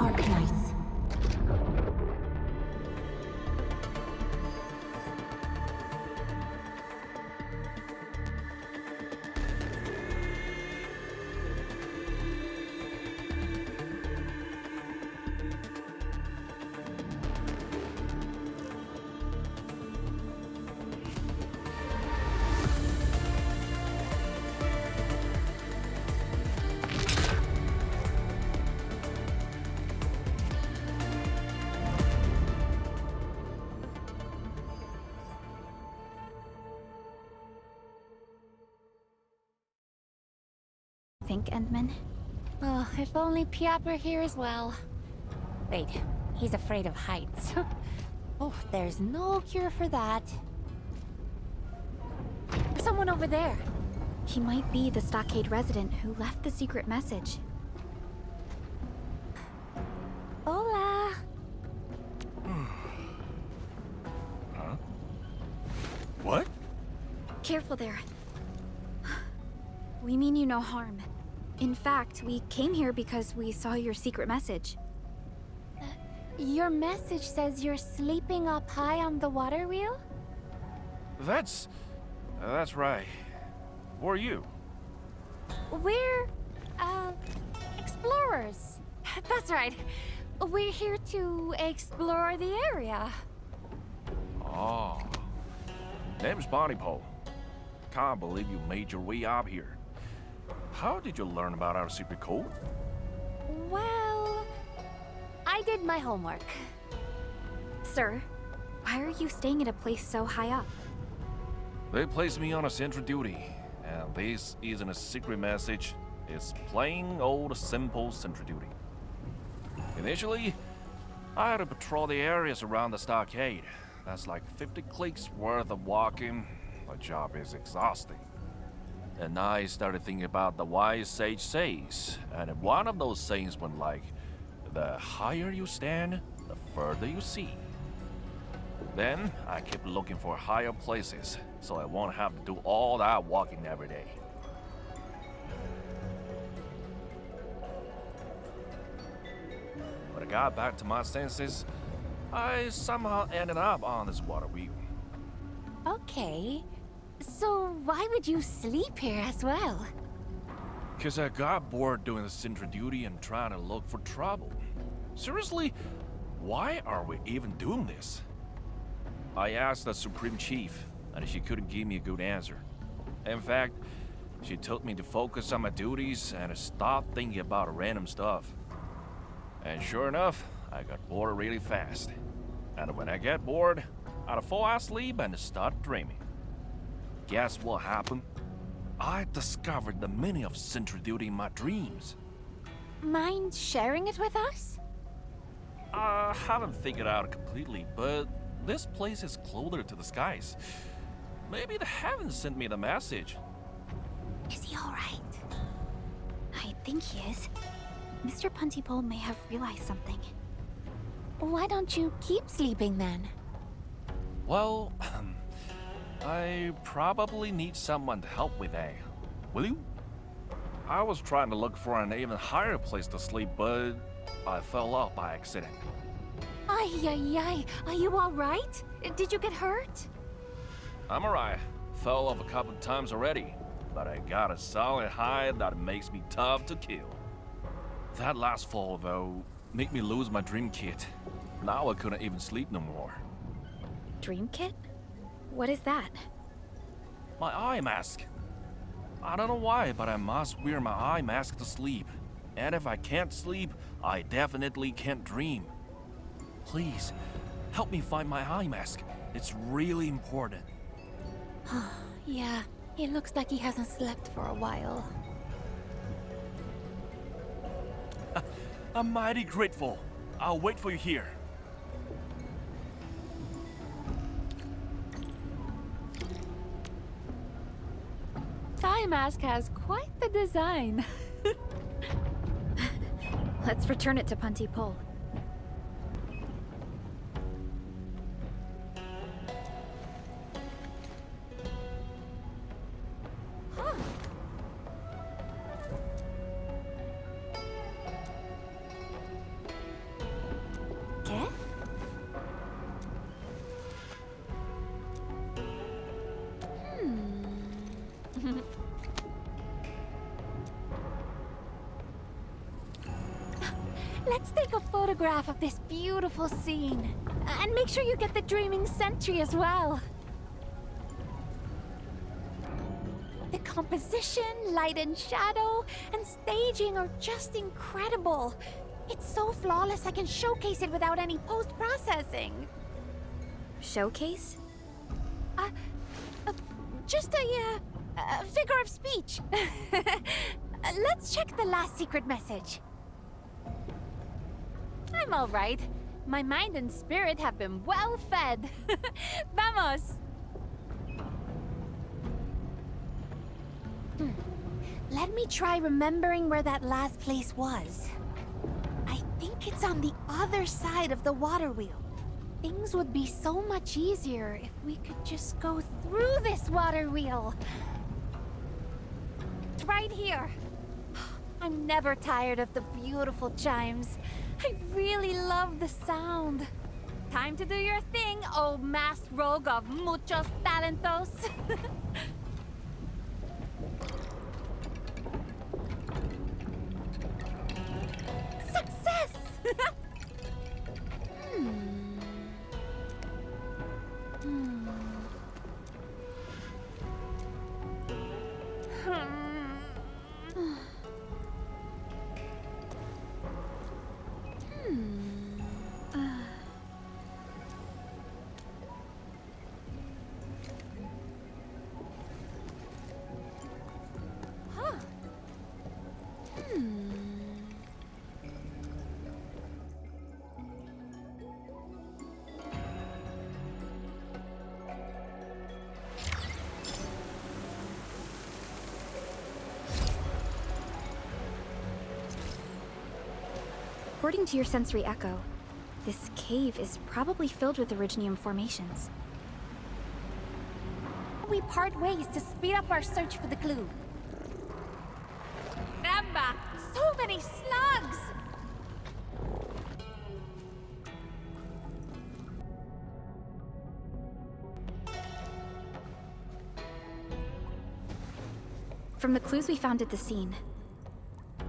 Arknights. Think, Endman? Oh, if only Piat were here as well. Wait, he's afraid of heights. Oh, there's no cure for that. There's someone over there. He might be the stockade resident who left the secret message. Hola! Huh? What? Careful there. We mean you no harm. In fact, we came here because we saw your secret message. Your message says you're sleeping up high on the water wheel? That's right. Who are you? We're, explorers. That's right. We're here to explore the area. Oh. Name's Pole. Can't believe you made your way up here. How did you learn about our secret code? Well, I did my homework. Sir, why are you staying at a place so high up? They placed me on a sentry duty, and this isn't a secret message. It's plain old simple sentry duty. Initially, I had to patrol the areas around the stockade. That's like 50 clicks worth of walking. The job is exhausting. And I started thinking about the wise sage says, and one of those sayings went like, the higher you stand, the further you see. Then I kept looking for higher places, so I won't have to do all that walking every day. When I got back to my senses, I somehow ended up on this water wheel. Okay. So why would you sleep here as well? Because I got bored doing the sentry duty and trying to look for trouble. Seriously, why are we even doing this? I asked the Supreme Chief, and she couldn't give me a good answer. In fact, she told me to focus on my duties and stop thinking about random stuff. And sure enough, I got bored really fast. And when I get bored, I'd fall asleep and start dreaming. Guess what happened? I discovered the meaning of sentry duty in my dreams. Mind sharing it with us? I haven't figured out completely, but this place is closer to the skies. Maybe the heavens sent me the message. Is he alright? I think he is. Mr. Puntipole may have realized something. Why don't you keep sleeping then? Well, I probably need someone to help with that. Will you? I was trying to look for an even higher place to sleep, but I fell off by accident. Ay, ay, ay. Are you alright? Did you get hurt? I'm alright. Fell off a couple of times already, but I got a solid hide that makes me tough to kill. That last fall, though, made me lose my dream kit. Now I couldn't even sleep no more. Dream kit? What is that? My eye mask. I don't know why, but I must wear my eye mask to sleep. And if I can't sleep, I definitely can't dream. Please, help me find my eye mask. It's really important. Yeah, it looks like he hasn't slept for a while. I'm mighty grateful. I'll wait for you here. Thigh mask has quite the design. Let's return it to Puntipole. Let's take a photograph of this beautiful scene. And make sure you get the Dreaming Sentry as well. The composition, light and shadow, and staging are just incredible. It's so flawless I can showcase it without any post-processing. Showcase? Just a figure of speech. Let's check the last secret message. I'm all right. My mind and spirit have been well fed. Vamos! Let me try remembering where that last place was. I think it's on the other side of the water wheel. Things would be so much easier if we could just go through this water wheel. It's right here. I'm never tired of the beautiful chimes. I really love the sound. Time to do your thing, oh masked rogue of muchos talentos. Success! According to your sensory echo, this cave is probably filled with Originium formations. We part ways to speed up our search for the clue. Caramba! So many slugs! From the clues we found at the scene,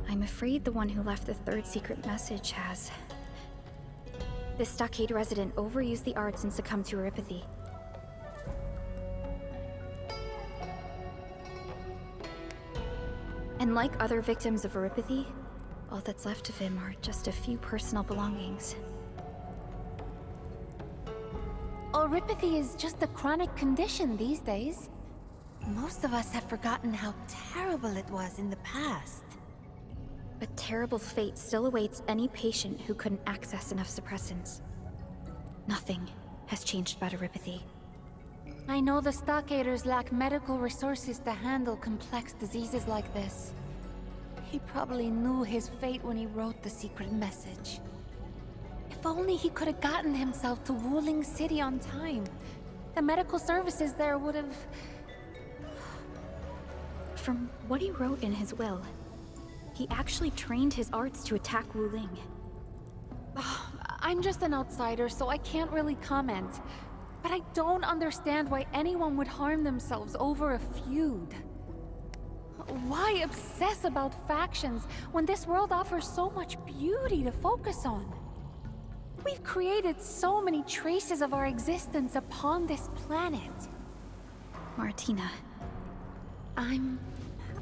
I'm afraid the one who left the third secret message has. This stockade resident overused the arts and succumbed to neuropathy. And like other victims of neuropathy, all that's left of him are just a few personal belongings. Neuropathy is just a chronic condition these days. Most of us have forgotten how terrible it was in the past. A terrible fate still awaits any patient who couldn't access enough suppressants. Nothing has changed about neuropathy. I know the stockaders lack medical resources to handle complex diseases like this. He probably knew his fate when he wrote the secret message. If only he could have gotten himself to Wuling City on time. The medical services there would have... From what he wrote in his will, he actually trained his arts to attack Wuling. I'm just an outsider, so I can't really comment. But I don't understand why anyone would harm themselves over a feud. Why obsess about factions when this world offers so much beauty to focus on? We've created so many traces of our existence upon this planet. Martina. I'm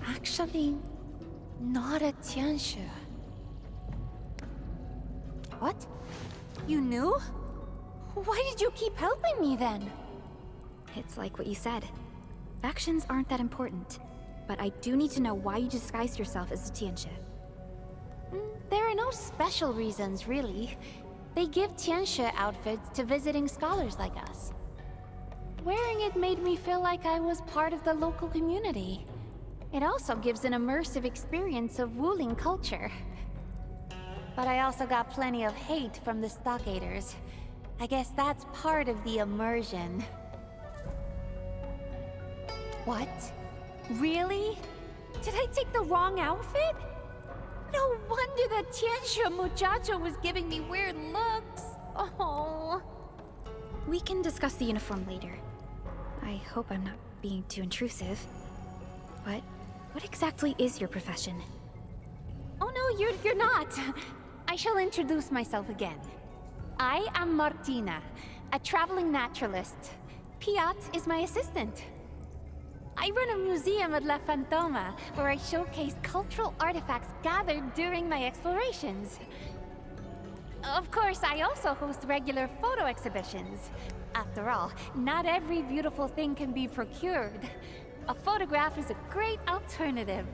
actually not a Tianxue. What? You knew? Why did you keep helping me then? It's like what you said. Factions aren't that important. But I do need to know why you disguised yourself as a Tianxue. There are no special reasons, really. They give Tianxue outfits to visiting scholars like us. Wearing it made me feel like I was part of the local community. It also gives an immersive experience of Wuling culture. But I also got plenty of hate from the stockaders. I guess that's part of the immersion. What? Really? Did I take the wrong outfit? No wonder that Tianxue muchacho was giving me weird looks. Oh. We can discuss the uniform later. I hope I'm not being too intrusive. But what exactly is your profession? Oh no, you're not. I shall introduce myself again. I am Martina, a traveling naturalist. Piat is my assistant. I run a museum at La Fantoma, where I showcase cultural artifacts gathered during my explorations. Of course, I also host regular photo exhibitions. After all, not every beautiful thing can be procured. A photograph is a great alternative.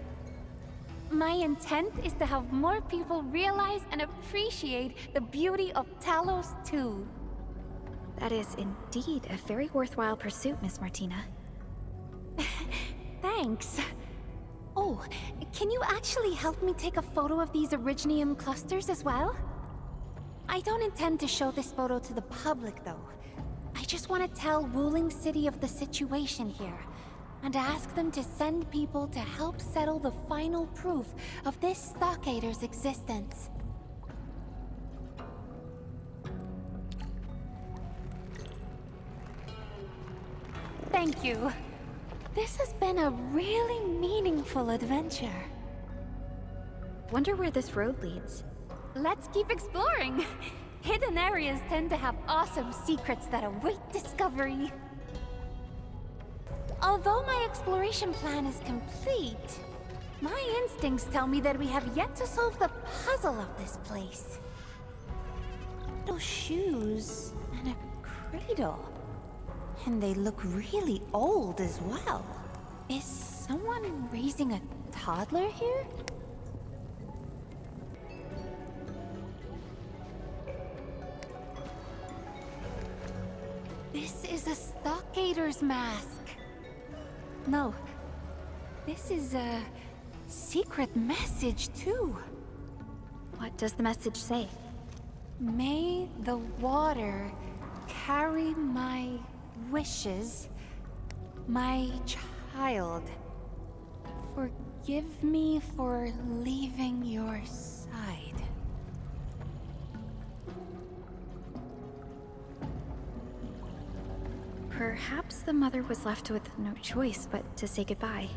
My intent is to have more people realize and appreciate the beauty of Talos-II. That is indeed a very worthwhile pursuit, Miss Martina. Thanks. Oh, can you actually help me take a photo of these Originium clusters as well? I don't intend to show this photo to the public, though. I just want to tell Wuling City of the situation here, and ask them to send people to help settle the final proof of this Stockader's existence. Thank you. This has been a really meaningful adventure. Wonder where this road leads. Let's keep exploring. Hidden areas tend to have awesome secrets that await discovery. Although my exploration plan is complete, my instincts tell me that we have yet to solve the puzzle of this place. Little shoes and a cradle. And they look really old as well. Is someone raising a toddler here? This is a Stockader's mask. No, this is a secret message too. What does the message say? May the water carry my wishes, my child. Forgive me for leaving your side. Perhaps the mother was left with no choice but to say goodbye.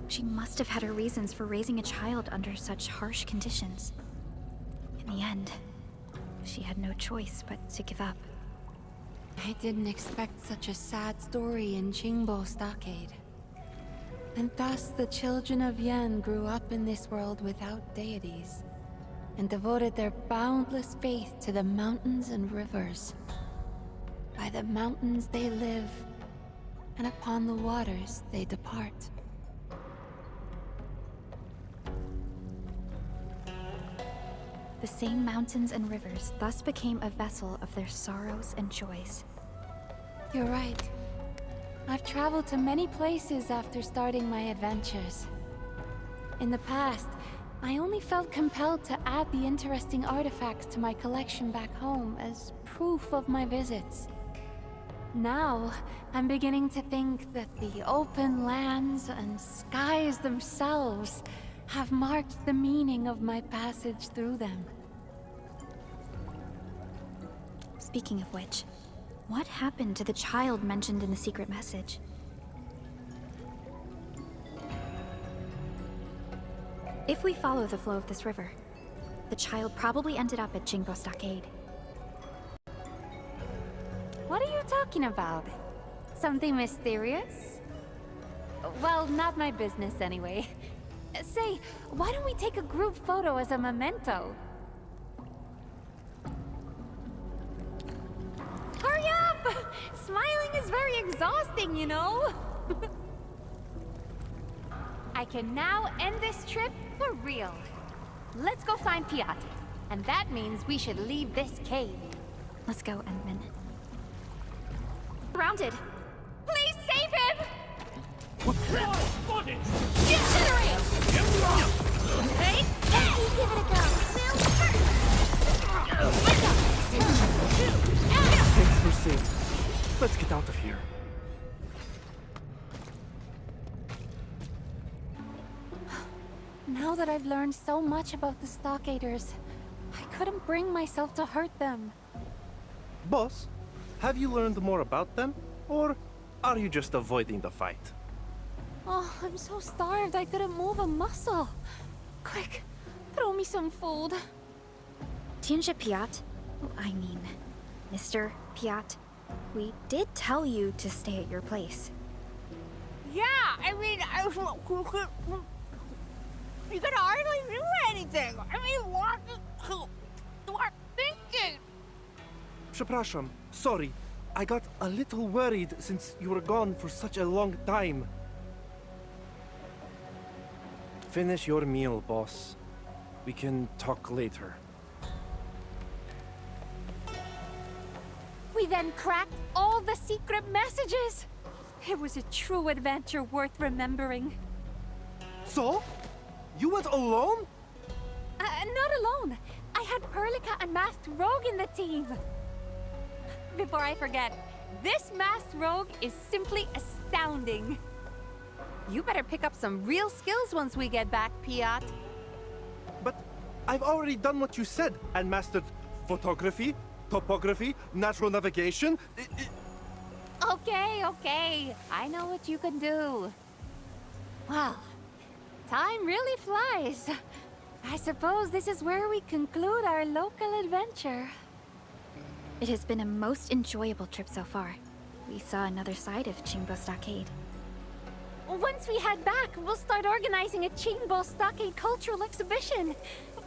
She must have had her reasons for raising a child under such harsh conditions. In the end, she had no choice but to give up. I didn't expect such a sad story in Qingbo Stockade. And thus the children of Yan grew up in this world without deities, and devoted their boundless faith to the mountains and rivers. By the mountains they live, and upon the waters they depart. The same mountains and rivers thus became a vessel of their sorrows and joys. You're right. I've traveled to many places after starting my adventures. In the past, I only felt compelled to add the interesting artifacts to my collection back home as proof of my visits. Now, I'm beginning to think that the open lands and skies themselves have marked the meaning of my passage through them. Speaking of which, what happened to the child mentioned in the secret message? If we follow the flow of this river, the child probably ended up at Qingbo Stockade. What are you talking about? Something mysterious? Well, not my business anyway. Say, why don't we take a group photo as a memento? Hurry up! Smiling is very exhausting, you know? I can now end this trip for real. Let's go find Piat. And that means we should leave this cave. Let's go, Endman. Surrounded! Please save him! Incinerate! Hey! Give it a go! Thanks for saving. Let's get out of here. Now that I've learned so much about the Stockaders, I couldn't bring myself to hurt them. Boss, have you learned more about them? Or are you just avoiding the fight? Oh, I'm so starved I couldn't move a muscle. Quick, throw me some food. Tianjia Piat? I mean, Mr. Piat, we did tell you to stay at your place. Yeah, I mean, you could hardly do anything. I mean, what you are thinking? Przepraszam. Sorry. I got a little worried since you were gone for such a long time. Finish your meal, boss. We can talk later. We then cracked all the secret messages. It was a true adventure worth remembering. So? You went alone? Not alone. I had Perlica and Masked Rogue in the team. Before I forget, this Masked Rogue is simply astounding. You better pick up some real skills once we get back, Piat. But I've already done what you said and mastered photography, topography, natural navigation. Okay. I know what you can do. Wow. Time really flies. I suppose this is where we conclude our local adventure. It has been a most enjoyable trip so far. We saw another side of Qingbo Stockade. Once we head back, we'll start organizing a Qingbo Stockade cultural exhibition.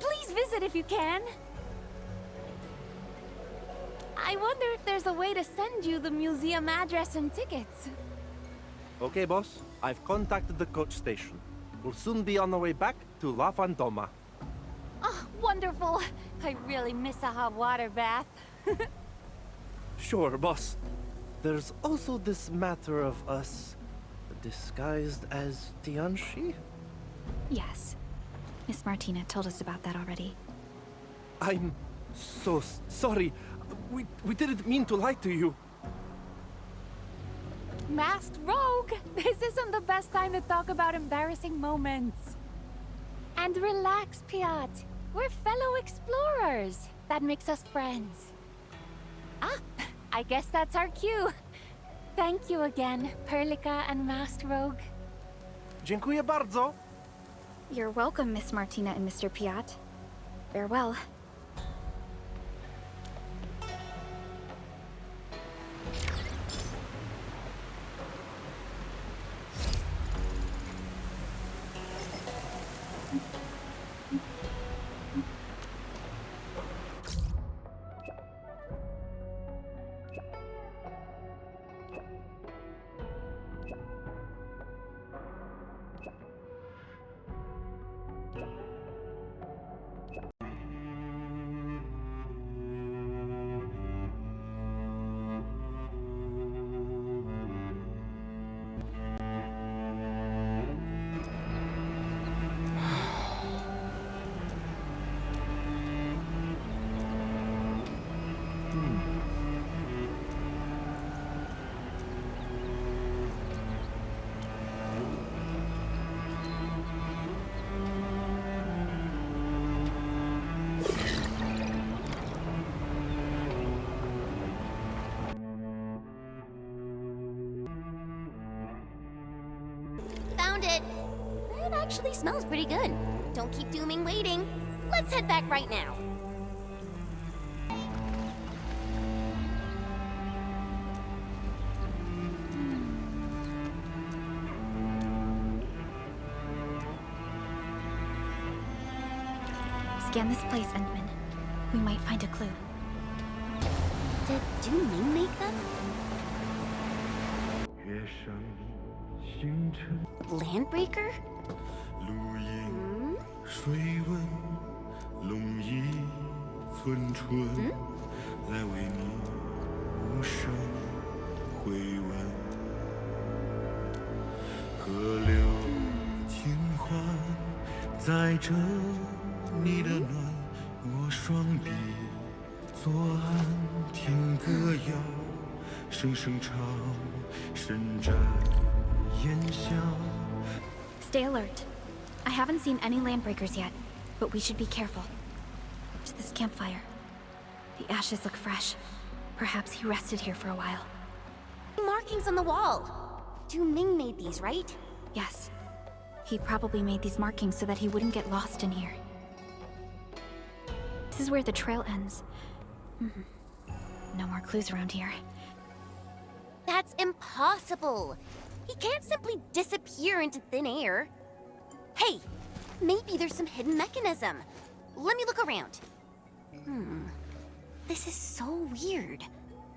Please visit if you can. I wonder if there's a way to send you the museum address and tickets. Okay, boss. I've contacted the coach station. We'll soon be on the way back to La Fantoma. Oh, wonderful. I really miss a hot water bath. Sure, boss. There's also this matter of us disguised as Tianxi? Yes. Miss Martina told us about that already. I'm so sorry. We didn't mean to lie to you. Masked Rogue! This isn't the best time to talk about embarrassing moments. And relax, Piat. We're fellow explorers. That makes us friends. Ah, I guess that's our cue. Thank you again, Perlica and Masked Rogue. Dziękuję bardzo. You're welcome, Miss Martina and Mr. Piat. Farewell. Found it. It actually smells pretty good. Don't keep Dooming waiting. Let's head back right now. Scan this place, Endman. We might find a clue. Did Dooming make them? Landbreaker? 露营水温，龙翼寸寸，来为你无声回吻。河流轻缓，载着你的暖，我双臂左岸听歌谣，声声唱，伸展烟香。 Stay alert. I haven't seen any landbreakers yet, but we should be careful. Watch this campfire. The ashes look fresh. Perhaps he rested here for a while. Markings on the wall. Dooming made these, right? Yes. He probably made these markings so that he wouldn't get lost in here. This is where the trail ends. No more clues around here. That's impossible. He can't simply disappear into thin air. Hey, maybe there's some hidden mechanism. Let me look around. This is so weird.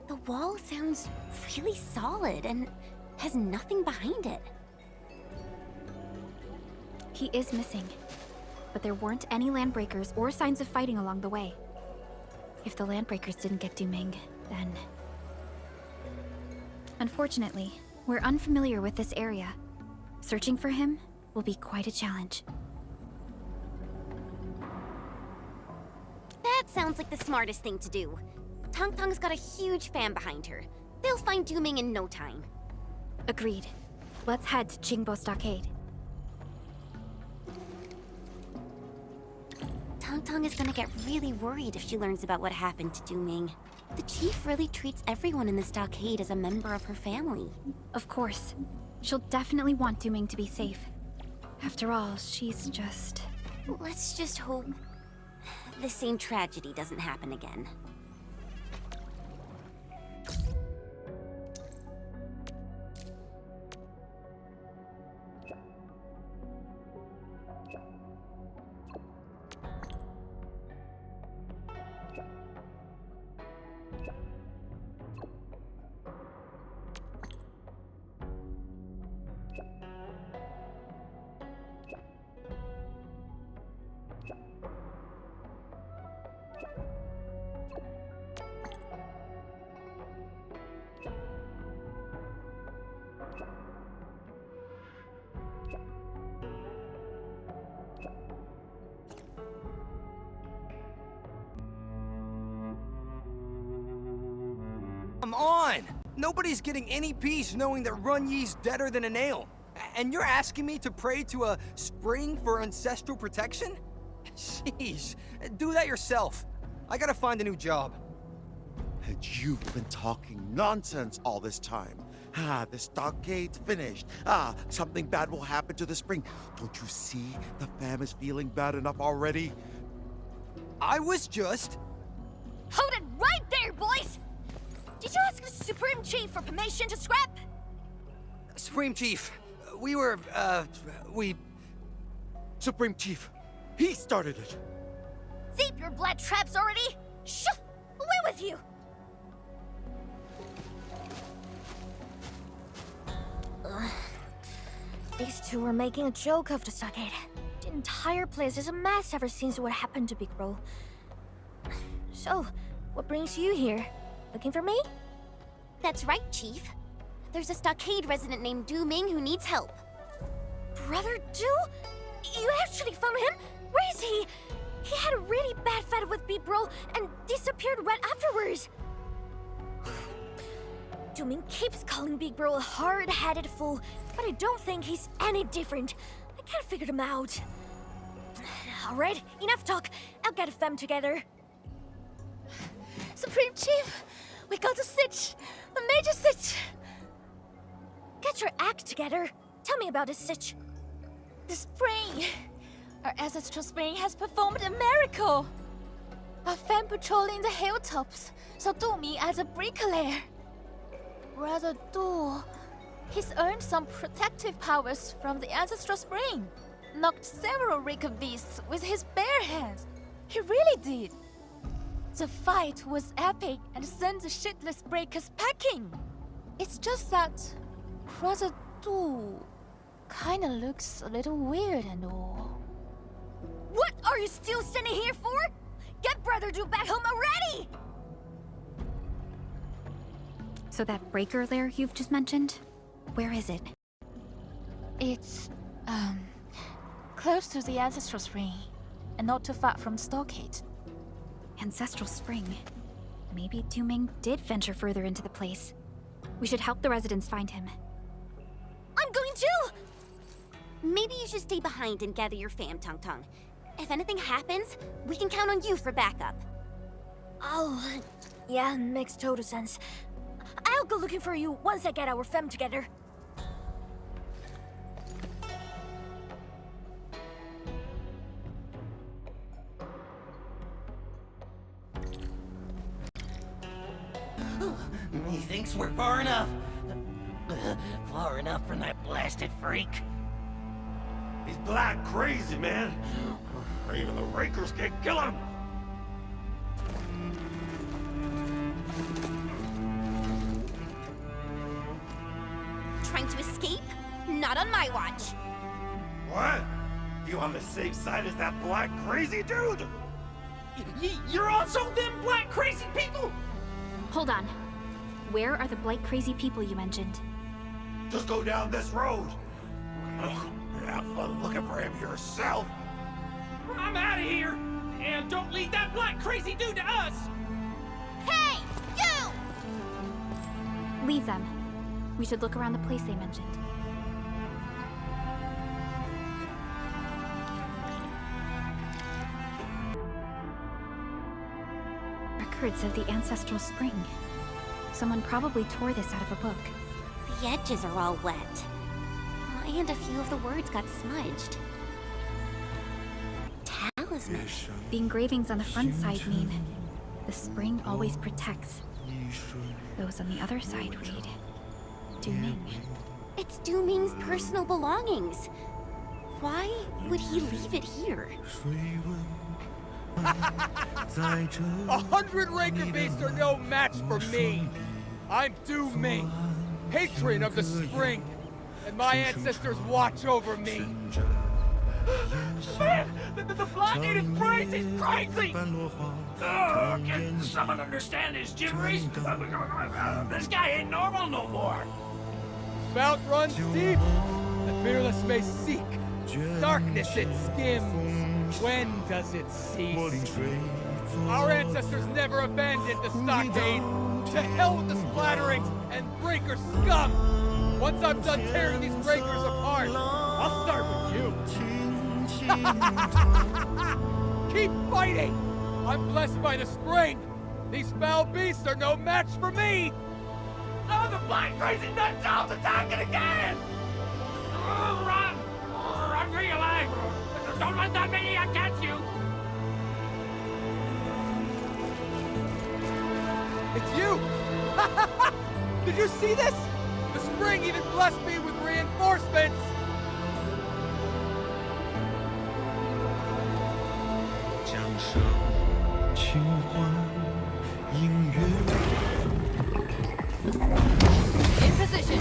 The wall sounds really solid and has nothing behind it. He is missing, but there weren't any landbreakers or signs of fighting along the way. If the landbreakers didn't get Duming, then... Unfortunately, we're unfamiliar with this area. Searching for him will be quite a challenge. That sounds like the smartest thing to do. Tong Tong's got a huge fan behind her. They'll find Duming in no time. Agreed. Let's head to Jingbo Stockade. Tong Tong is gonna get really worried if she learns about what happened to Duming. The chief really treats everyone in the stockade as a member of her family. Of course. She'll definitely want Duming to be safe. After all, she's just... Let's just hope the same tragedy doesn't happen again. Come on! Nobody's getting any peace knowing that Run Yi's deader than a nail. And you're asking me to pray to a spring for ancestral protection? Jeez, do that yourself. I gotta find a new job. And you've been talking nonsense all this time. The stockade's finished. Something bad will happen to the spring. Don't you see the fam is feeling bad enough already? I was just... Hold it right there, boys! Did you ask the Supreme Chief for permission to scrap? Supreme Chief, we... Supreme Chief, he started it. Deep your blood traps already! Shoo! Away with you! These two were making a joke of the stockade. The entire place is a mess ever since what happened to Big Bro. So, what brings you here? Looking for me? That's right, Chief. There's a stockade resident named Duming who needs help. Brother Du? You actually found him? Where is he? He had a really bad fight with Big Bro and disappeared right afterwards. Duming keeps calling Big Bro a hard-headed fool, but I don't think he's any different. I can't figure him out. Alright, enough talk. I'll get them together. Supreme Chief, we got a sitch! A major sitch! Get your act together. Tell me about this sitch. The spring! Our ancestral spring has performed a miracle! A fan patrolling the hilltops, so do me as a bricklayer. Brother Du, he's earned some protective powers from the ancestral spring. Knocked several Rika beasts with his bare hands. He really did. The fight was epic and sent the shitless breakers packing. It's just that Brother Du kinda looks a little weird and all. What are you still standing here for? Get Brother Du back home already! So that breaker lair you've just mentioned? Where is it? It's, close to the ancestral spring, and not too far from the stockade. Ancestral spring. Maybe Duming did venture further into the place. We should help the residents find him. I'm going to! Maybe you should stay behind and gather your fam, Tong Tong. If anything happens, we can count on you for backup. Oh, yeah, makes total sense. I'll go looking for you once I get our fam together. He thinks we're far enough. Far enough from that blasted freak. He's black crazy, man. Even the Rakers can't kill him. Trying to escape? Not on my watch. What? You on the same side as that black crazy dude? You're also them black crazy people? Hold on. Where are the blight crazy people you mentioned? Just go down this road. Have fun looking for him yourself. I'm out of here. And don't leave that black crazy dude to us. Hey, you! Leave them. We should look around the place they mentioned. Records of the ancestral spring. Someone probably tore this out of a book. The edges are all wet. And a few of the words got smudged. Talisman. The engravings on the front side mean the spring always protects. Those on the other side read Dooming. It's Dooming's personal belongings. Why would he leave it here? 100 Raker beasts are no match for me. I'm Dooming, patron of the spring, and my ancestors watch over me. Man, the black native prince is crazy! Can someone understand his gibberish? This guy ain't normal no more. Fount runs deep. The fearless may seek. Darkness it skims. When does it cease? Our ancestors never abandoned the stockade. To hell with the splatterings and breaker scum! Once I'm done tearing these breakers apart, I'll start with you. Keep fighting! I'm blessed by the spring. These foul beasts are no match for me! Oh, the black crazy nut job's attacking again! Oh, run! Run for your life! Don't let that maniac catch you! It's you! Did you see this? The spring even blessed me with reinforcements! In position.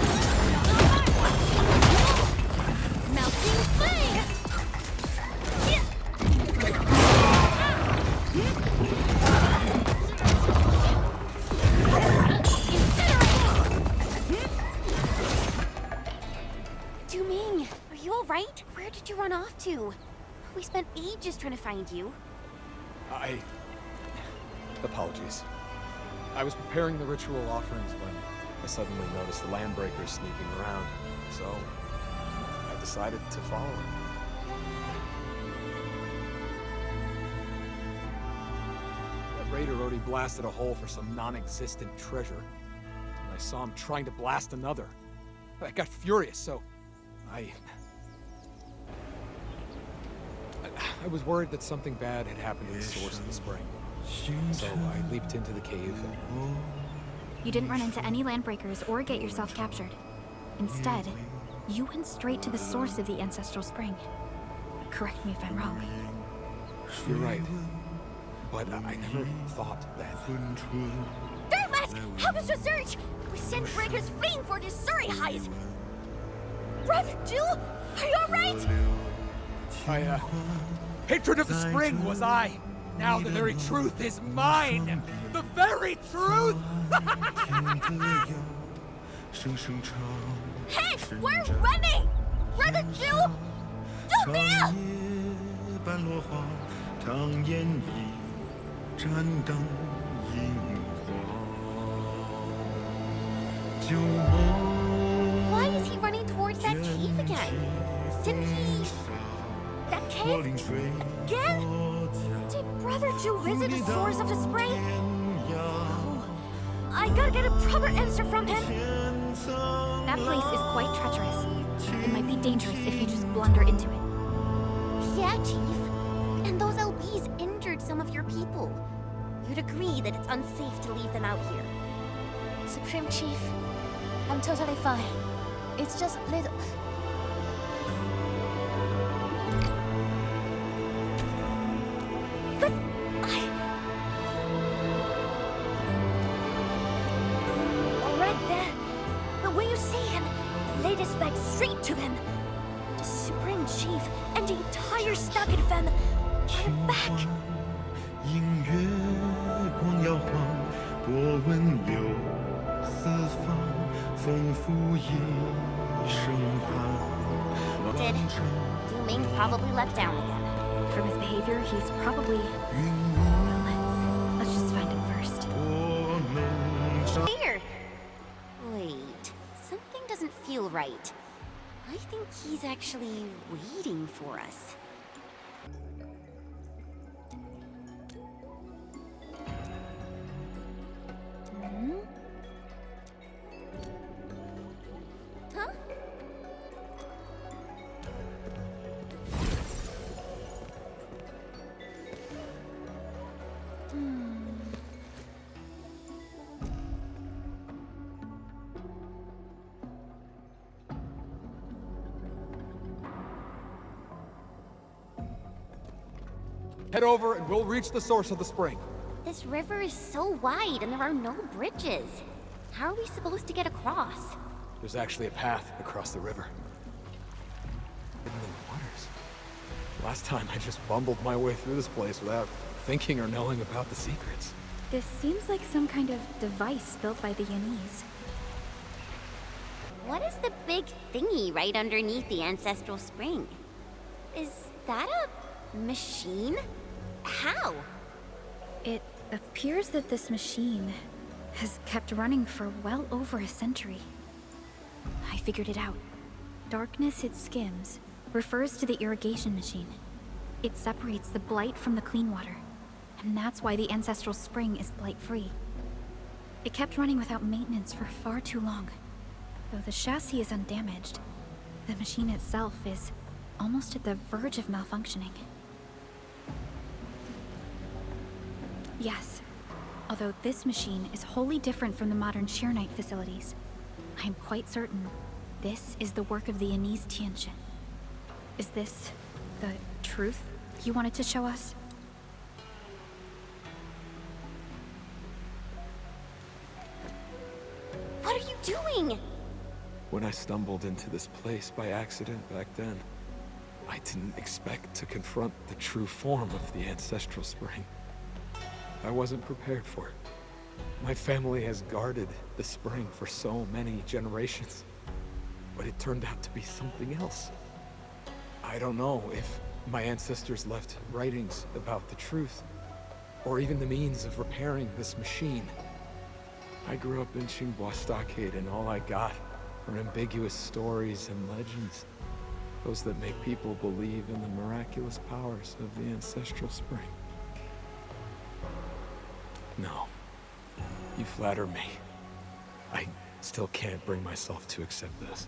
Melting flame! Dooming, are you alright? Where did you run off to? We spent ages trying to find you. Apologies. I was preparing the ritual offerings when I suddenly noticed the landbreakers sneaking around, so I decided to follow him. That raider already blasted a hole for some non-existent treasure, and I saw him trying to blast another. I got furious, so I was worried that something bad had happened to the source of the spring. So I leaped into the cave and... You didn't run into any landbreakers or get yourself captured. Instead, you went straight to the source of the ancestral spring. Correct me if I'm wrong. You're right. But I never thought that... Mask, help us with search! We sent breakers fleeing for this Surrey hive! Brother Jew, are you alright? Patron of the spring was I! Now the very truth is mine! The very truth! Hey, we're running! Brother Jew! Do now! Why is he running towards that cave again? Didn't he... That cave? Again? Did Brother Jew visit the source of the spring? Oh, I gotta get a proper answer from him. That place is quite treacherous. It might be dangerous if you just blunder into it. Yeah, Chief. And those LBs injured some of your people. You'd agree that it's unsafe to leave them out here. Supreme Chief, I'm totally fine. It's just little... But Alright then. But when you see him, lay this flag straight to them. The Supreme Chief and the entire stockade fam are back. 因月光摇晃，波纹流四方，丰富一生盼。 Did Du Ming probably let down again? From his behavior, he's probably... Well, let's just find him first. Here! Wait, something doesn't feel right. I think he's actually waiting for us. Huh? Head over and we'll reach the source of the spring. This river is so wide and there are no bridges. How are we supposed to get across? There's actually a path across the river. Hidden in the waters. Last time I just bumbled my way through this place without thinking or knowing about the secrets. This seems like some kind of device built by the Yanese. What is the big thingy right underneath the ancestral spring? Is that a machine? How? It appears that this machine has kept running for well over a century. I figured it out. Darkness it skims refers to the irrigation machine. It separates the blight from the clean water, and that's why the ancestral spring is blight-free. It kept running without maintenance for far too long. Though the chassis is undamaged, the machine itself is almost at the verge of malfunctioning. Yes, although this machine is wholly different from the modern Sheernite facilities, I'm quite certain this is the work of the Yanese Tianxia. Is this the truth you wanted to show us? What are you doing? When I stumbled into this place by accident back then, I didn't expect to confront the true form of the ancestral spring. I wasn't prepared for it. My family has guarded the spring for so many generations, but it turned out to be something else. I don't know if my ancestors left writings about the truth, or even the means of repairing this machine. I grew up in Xinghua Stockade, and all I got are ambiguous stories and legends. Those that make people believe in the miraculous powers of the ancestral spring. No. You flatter me. I still can't bring myself to accept this.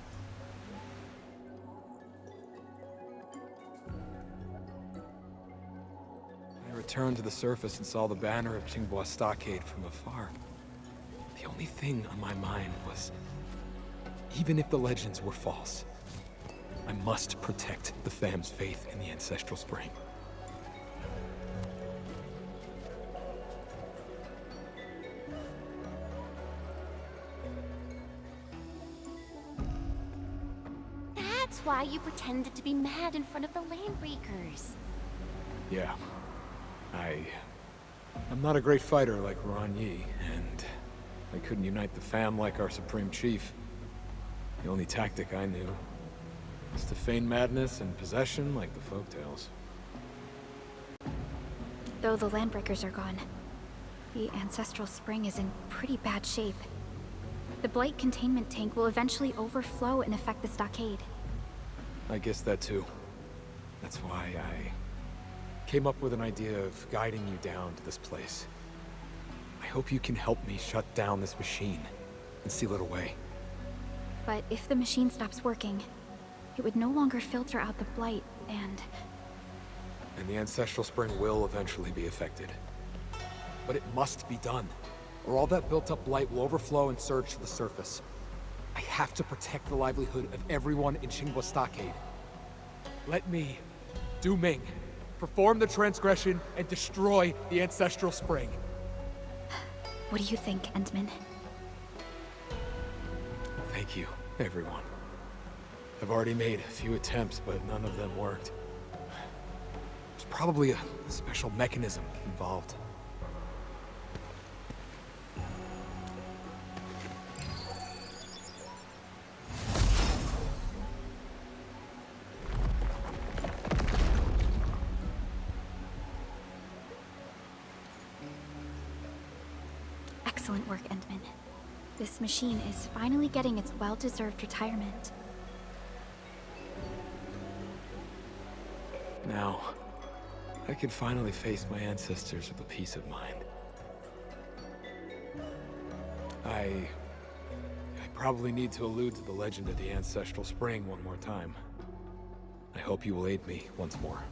I returned to the surface and saw the banner of Xinghua Stockade from afar. The only thing on my mind was, even if the legends were false, I must protect the fam's faith in the ancestral spring. That's why you pretended to be mad in front of the Landbreakers. Yeah. I'm not a great fighter like Ron Yi, and I couldn't unite the fam like our Supreme Chief. The only tactic I knew was to feign madness and possession like the folktales. Though the Landbreakers are gone, the ancestral spring is in pretty bad shape. The blight containment tank will eventually overflow and affect the stockade. I guess that too. That's why I came up with an idea of guiding you down to this place. I hope you can help me shut down this machine and seal it away. But if the machine stops working, it would no longer filter out the blight, and the ancestral spring will eventually be affected. But it must be done. or all that built-up light will overflow and surge to the surface. I have to protect the livelihood of everyone in Qingbo Stockade. Let me, Du Ming, perform the transgression and destroy the Ancestral Spring. What do you think, Endman? Thank you, everyone. I've already made a few attempts, but none of them worked. There's probably a special mechanism involved. Excellent work, Endman. This machine is finally getting its well-deserved retirement. Now, I can finally face my ancestors with a peace of mind. I probably need to allude to the legend of the Ancestral Spring one more time. I hope you will aid me once more.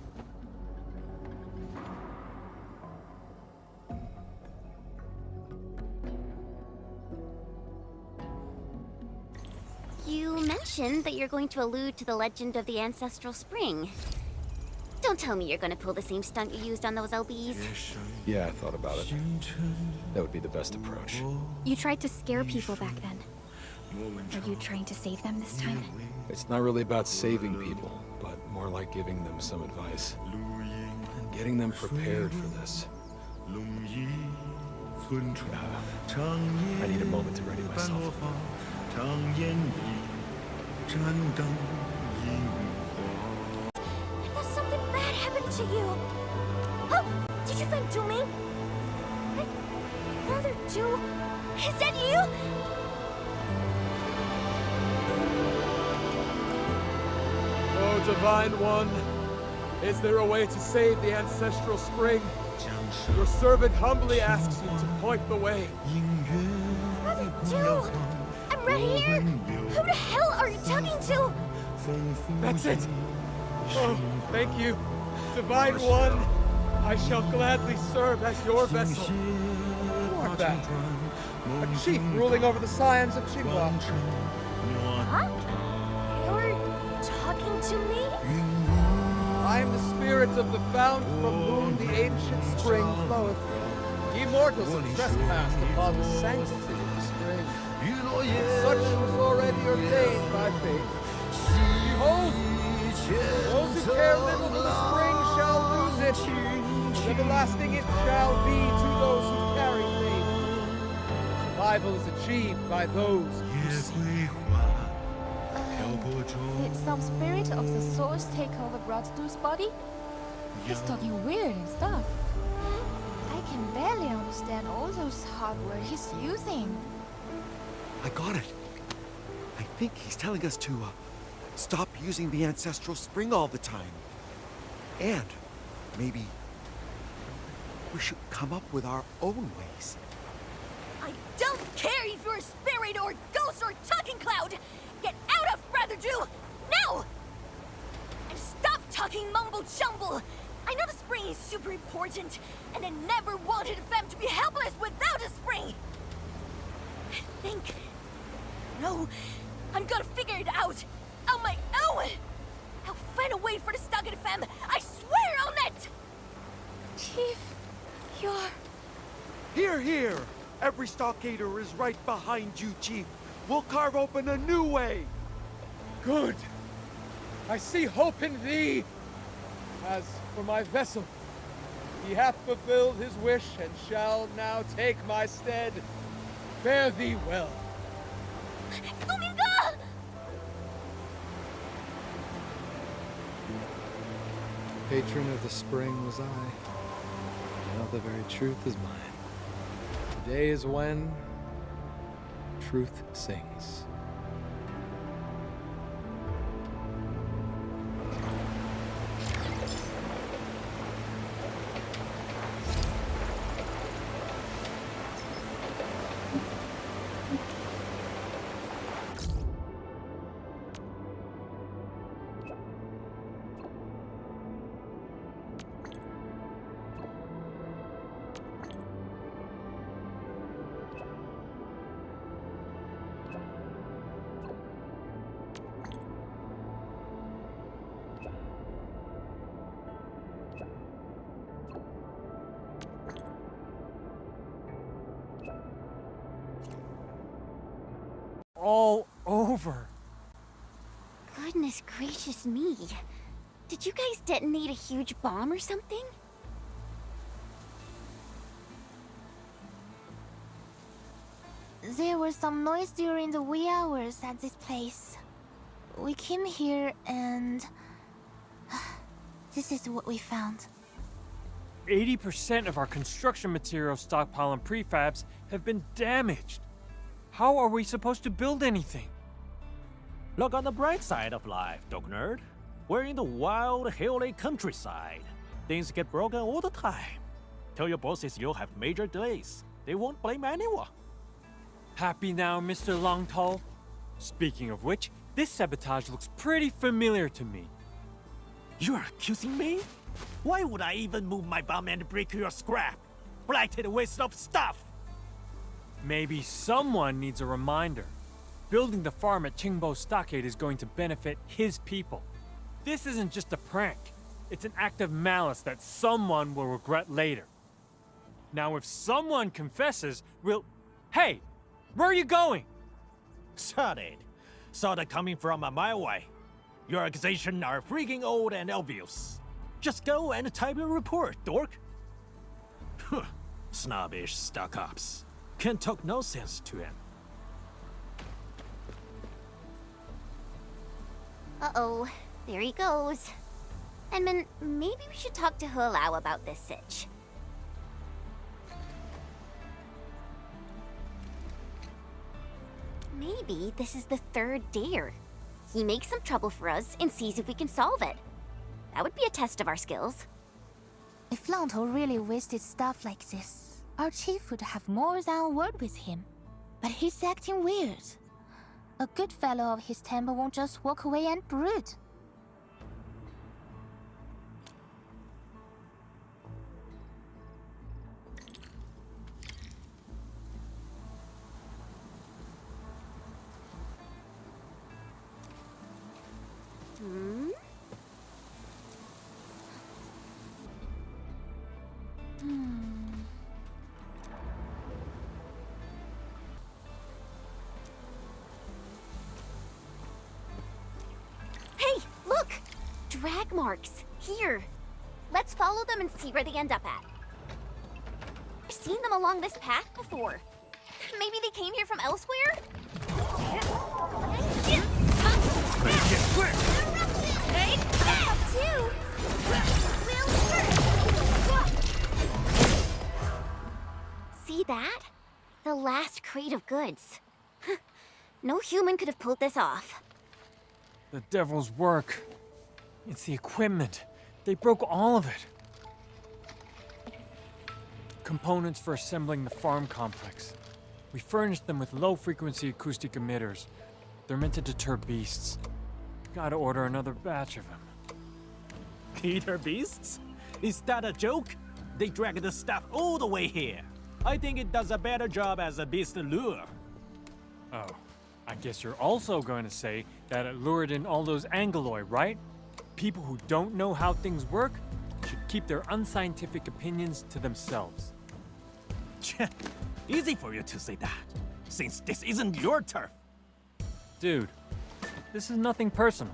You mentioned that you're going to allude to the legend of the Ancestral Spring. Don't tell me you're gonna pull the same stunt you used on those LBs. Yeah, I thought about it. That would be the best approach. You tried to scare people back then. Are you trying to save them this time? It's not really about saving people, but more like giving them some advice. And getting them prepared for this. I need a moment to ready myself. Unless something bad happened to you. Oh, did you find Du Ming? Brother Du, is that you? Oh, Divine One, is there a way to save the Ancestral Spring? Your servant humbly asks you to point the way. Brother Du, I'm right here. Who the hell are you talking to? That's it! Oh, thank you, Divine One. I shall gladly serve as your vessel. Who art thou? A chief ruling over the scions of Qinghua. Huh? You're talking to me? I am the spirit of the fount from whom the ancient spring floweth. Ye mortals have trespassed upon the sanctity of the spring. And such was already ordained by fate. Behold, those who care little for the spring shall lose it. And everlasting it shall be to those who carry faith. Survival is achieved by those who seek. Did some spirit of the source take over Du's body? He's talking weird and stuff. I can barely understand all those hardware he's using. I got it. I think he's telling us to stop using the Ancestral Spring all the time. And maybe we should come up with our own ways. I don't care if you're a spirit or ghost or talking cloud! Get out of Brother Du! Now! And stop talking mumble-jumble! I know the spring is super important, and I never wanted Fem to be helpless without a spring! I think... No, I'm gonna figure it out! On my own! I'll find a way for the Stockade Fem! I swear on it! Chief, you're... Here, here! Every stockader is right behind you, Chief. We'll carve open a new way! Good! I see hope in thee! As for my vessel, he hath fulfilled his wish and shall now take my stead. Fare thee well. Dominga! Patron of the spring was I. Now the very truth is mine. Today is when truth sings. all over. Goodness gracious me. Did you guys detonate a huge bomb or something? There was some noise during the wee hours at this place. We came here and... this is what we found. 80% of our construction material stockpile and prefabs have been damaged. How are we supposed to build anything? Look on the bright side of life, Dog Nerd. We're in the wild, hilly countryside. Things get broken all the time. Tell your bosses you'll have major delays. They won't blame anyone. Happy now, Mr. Longtall? Speaking of which, this sabotage looks pretty familiar to me. You're accusing me? Why would I even move my bomb and break your scrap? Blighted waste of stuff! Maybe someone needs a reminder. Building the farm at Qingbo Stockade is going to benefit his people. This isn't just a prank. It's an act of malice that someone will regret later. Now, if someone confesses, we'll... Hey! Where are you going? Shut it. Saw that coming from a mile away. Your accusations are freaking old and obvious. Just go and type a report, dork. Snobbish stuck-ups. Can't talk nonsense to him. Uh-oh, there he goes. Enman, maybe we should talk to Hulao about this sitch. Maybe this is the third dare. He makes some trouble for us and sees if we can solve it. That would be a test of our skills. If Longtall really wasted stuff like this, our chief would have more than a word with him. But he's acting weird. A good fellow of his temper won't just walk away and brood. Hey, look! Drag marks. Here. Let's follow them and see where they end up at. I've seen them along this path before. Maybe they came here from elsewhere? See that? The last crate of goods. No human could have pulled this off. The devil's work. It's the equipment. They broke all of it. Components for assembling the farm complex. We furnished them with low-frequency acoustic emitters. They're meant to deter beasts. Gotta order another batch of them. Deter beasts? Is that a joke? They dragged the stuff all the way here. I think it does a better job as a beast lure. Oh, I guess you're also going to say that it lured in all those Angoloi, right? People who don't know how things work should keep their unscientific opinions to themselves. Easy for you to say that, since this isn't your turf. Dude, this is nothing personal.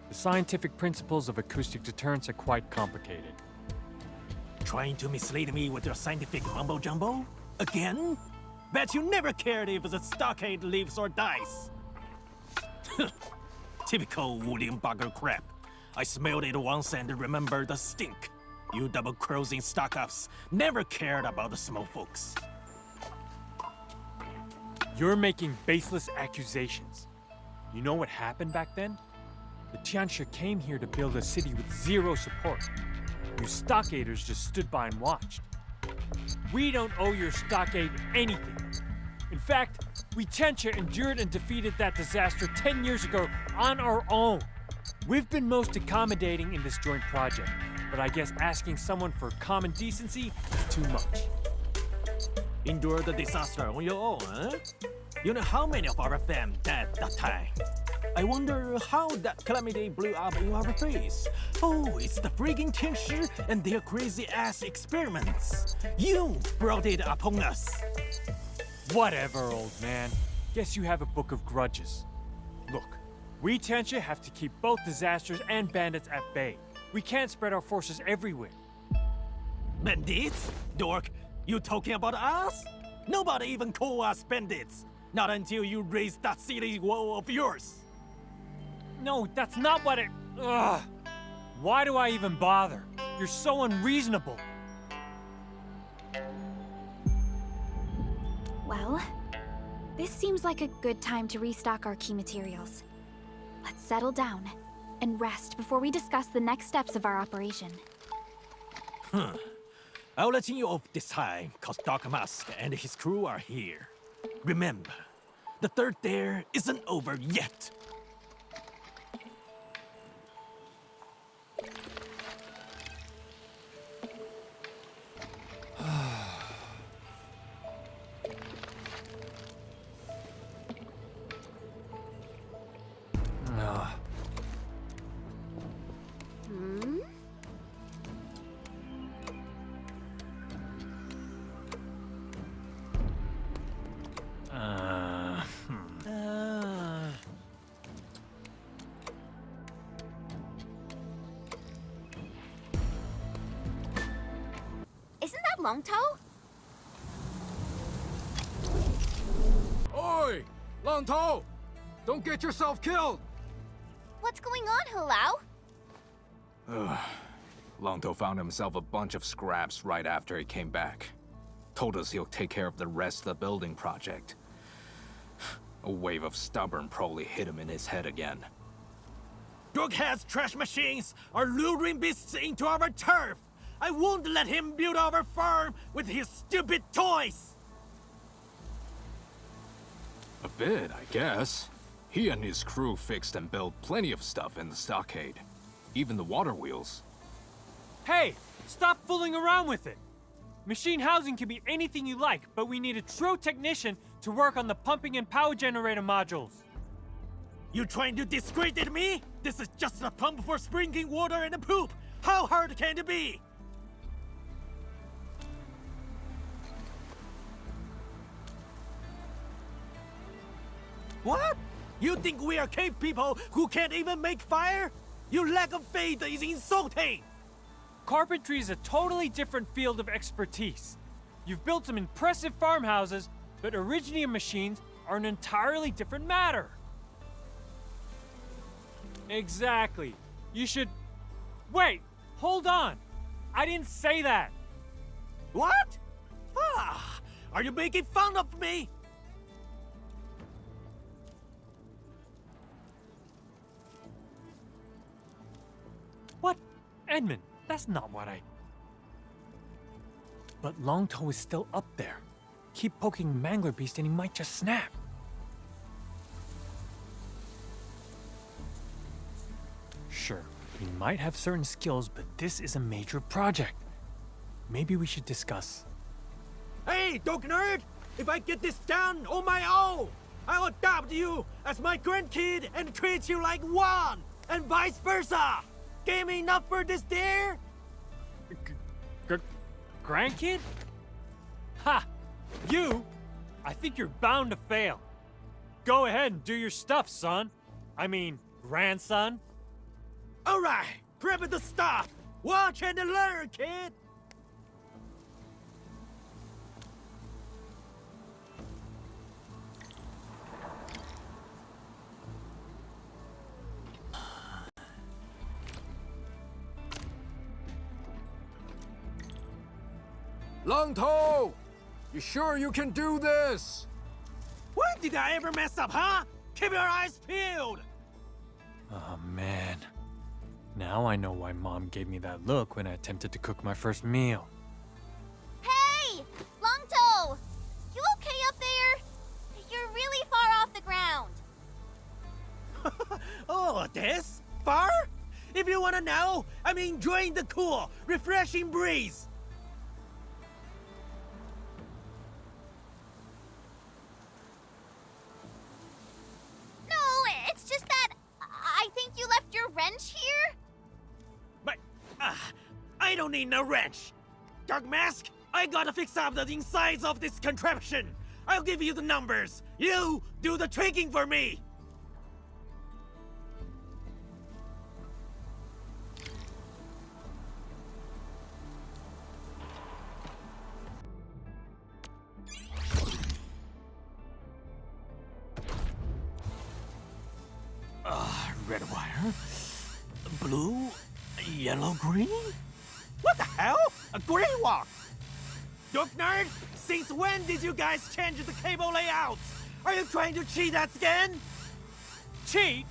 The scientific principles of acoustic deterrence are quite complicated. Trying to mislead me with your scientific mumbo-jumbo? Again? Bet you never cared if the stockade lives or dies. Typical William bugger crap. I smelled it once and remember the stink. You double-crossing stock-ups never cared about the small folks. You're making baseless accusations. You know what happened back then? The Tianxia came here to build a city with zero support. You stockaders just stood by and watched. We don't owe your stockade anything. In fact, we Tianxia endured and defeated that disaster 10 years ago on our own. We've been most accommodating in this joint project, but I guess asking someone for common decency is too much. Endure the disaster on your own, huh? You know how many of our fam died that time? I wonder how that calamity blew up in our face. Oh, it's the friggin' Tianxia and their crazy-ass experiments. You brought it upon us. Whatever, old man. Guess you have a book of grudges. Look, we Tianxia have to keep both disasters and bandits at bay. We can't spread our forces everywhere. Bandits? Dork, you talking about us? Nobody even call us bandits. Not until you raise that silly wall of yours. No, that's not what it... Ugh. Why do I even bother? You're so unreasonable. Well, this seems like a good time to restock our key materials. Let's settle down and rest before we discuss the next steps of our operation. I'll let you off this time, cause Dark Mask and his crew are here. Remember, the third dare isn't over yet. Isn't that Long Toe? Oi! Long Toe! Don't get yourself killed! What's going on, Hulao? Long Toe found himself a bunch of scraps right after he came back. Told us he'll take care of the rest of the building project. A wave of stubborn probably hit him in his head again. Drughead's trash machines are luring beasts into our turf! I won't let him build our farm with his stupid toys! A bit, I guess. He and his crew fixed and built plenty of stuff in the stockade. Even the water wheels. Hey, stop fooling around with it. Machine housing can be anything you like, but we need a true technician to work on the pumping and power generator modules. You trying to discredit me? This is just a pump for sprinkling water and a poop! How hard can it be? What? You think we are cave people who can't even make fire? Your lack of faith is insulting! Carpentry is a totally different field of expertise. You've built some impressive farmhouses, but Originium machines are an entirely different matter. Exactly. You should... Wait! Hold on! I didn't say that! What? Ah! Are you making fun of me? What? Edmund, that's not what I... But Long Toe is still up there. Keep poking Mangler Beast and he might just snap. Sure, he might have certain skills, but this is a major project. Maybe we should discuss. Hey, dog nerd! If I get this done on my own, I'll adopt you as my grandkid and treat you like one, and vice versa! Game enough for this dare? Grandkid? Ha! You? I think you're bound to fail. Go ahead and do your stuff, son. I mean, grandson. Alright, prep the stuff. Watch and learn, kid. Long Toe! You sure you can do this? When did I ever mess up, huh? Keep your eyes peeled! Oh, man. Now I know why Mom gave me that look when I attempted to cook my first meal. Hey! Long Toe! You okay up there? You're really far off the ground. Oh, this? Far? If you wanna know, I'm enjoying the cool, refreshing breeze. It's just that I think you left your wrench here? But, I don't need no wrench. Dark Mask, I gotta fix up the insides of this contraption. I'll give you the numbers. You do the tricking for me. Red wire, blue, yellow, green? What the hell? A grey one! Dork nerd, since when did you guys change the cable layouts? Are you trying to cheat us again? Cheat?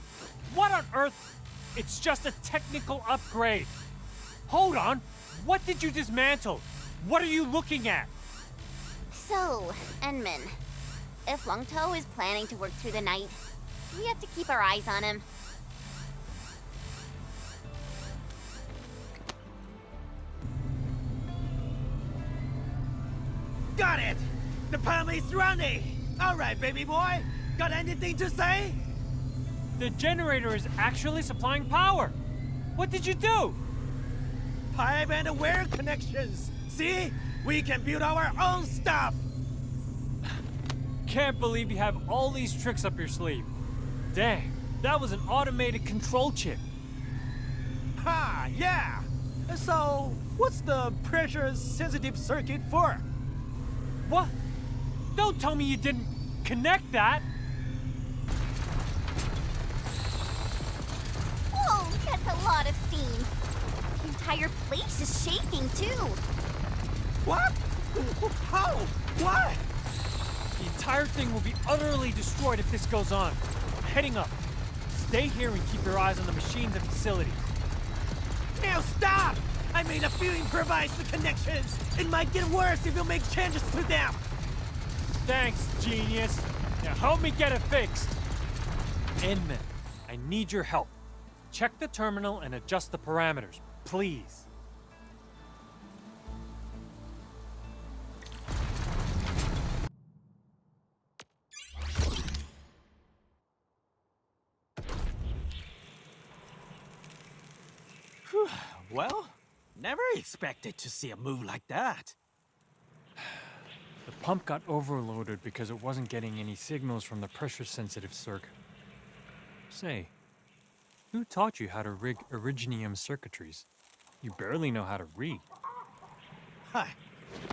What on earth? It's just a technical upgrade. Hold on. What did you dismantle? What are you looking at? So, Enman, if Longtoe is planning to work through the night, we have to keep our eyes on him. Got it! The pump is running! Alright, baby boy! Got anything to say? The generator is actually supplying power. What did you do? Pipe and wire connections! See? We can build our own stuff! Can't believe you have all these tricks up your sleeve. Dang, that was an automated control chip. Ha, yeah! So, what's the pressure-sensitive circuit for? What? Don't tell me you didn't connect that! Whoa, that's a lot of steam. The entire place is shaking, too. What? How? What? The entire thing will be utterly destroyed if this goes on. I'm heading up. Stay here and keep your eyes on the machines and facilities. Now stop! I made a few improvised connections. It might get worse if you make changes to them. Thanks, genius. Now help me get it fixed. Endman, I need your help. Check the terminal and adjust the parameters, please. Well, never expected to see a move like that. The pump got overloaded because it wasn't getting any signals from the pressure-sensitive circuit. Say, who taught you how to rig Originium circuitries? You barely know how to read. Hi.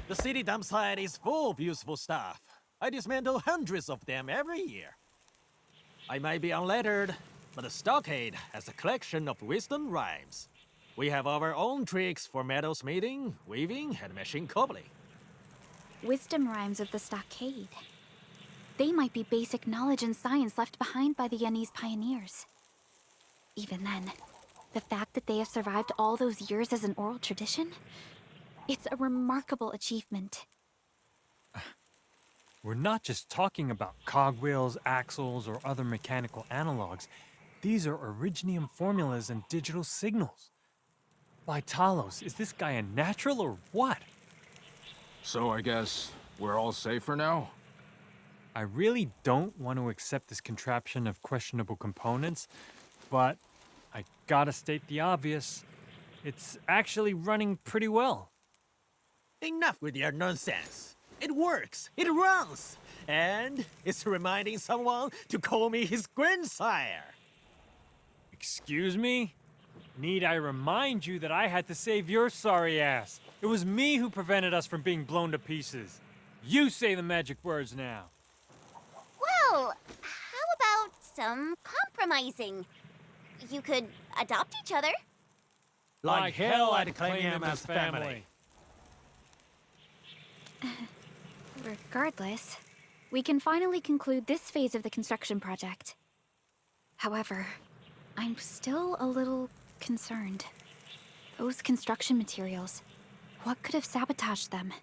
The city dump site is full of useful stuff. I dismantle hundreds of them every year. I might be unlettered, but the stockade has a collection of wisdom rhymes. We have our own tricks for metal smithing, weaving, and machine cobbling. Wisdom rhymes of the stockade. They might be basic knowledge and science left behind by the Yenni's pioneers. Even then, the fact that they have survived all those years as an oral tradition, it's a remarkable achievement. We're not just talking about cogwheels, axles, or other mechanical analogs. These are Originium formulas and digital signals. By Talos, is this guy a natural or what? So I guess we're all safe for now? I really don't want to accept this contraption of questionable components, but I gotta state the obvious. It's actually running pretty well. Enough with your nonsense. It works, it runs, and it's reminding someone to call me his grandsire. Excuse me? Need I remind you that I had to save your sorry ass? It was me who prevented us from being blown to pieces. You say the magic words now. Well, how about some compromising? You could adopt each other. Like hell, I'd claim him as family. Regardless, we can finally conclude this phase of the construction project. However, I'm still a little concerned. Those construction materials, what could have sabotaged them?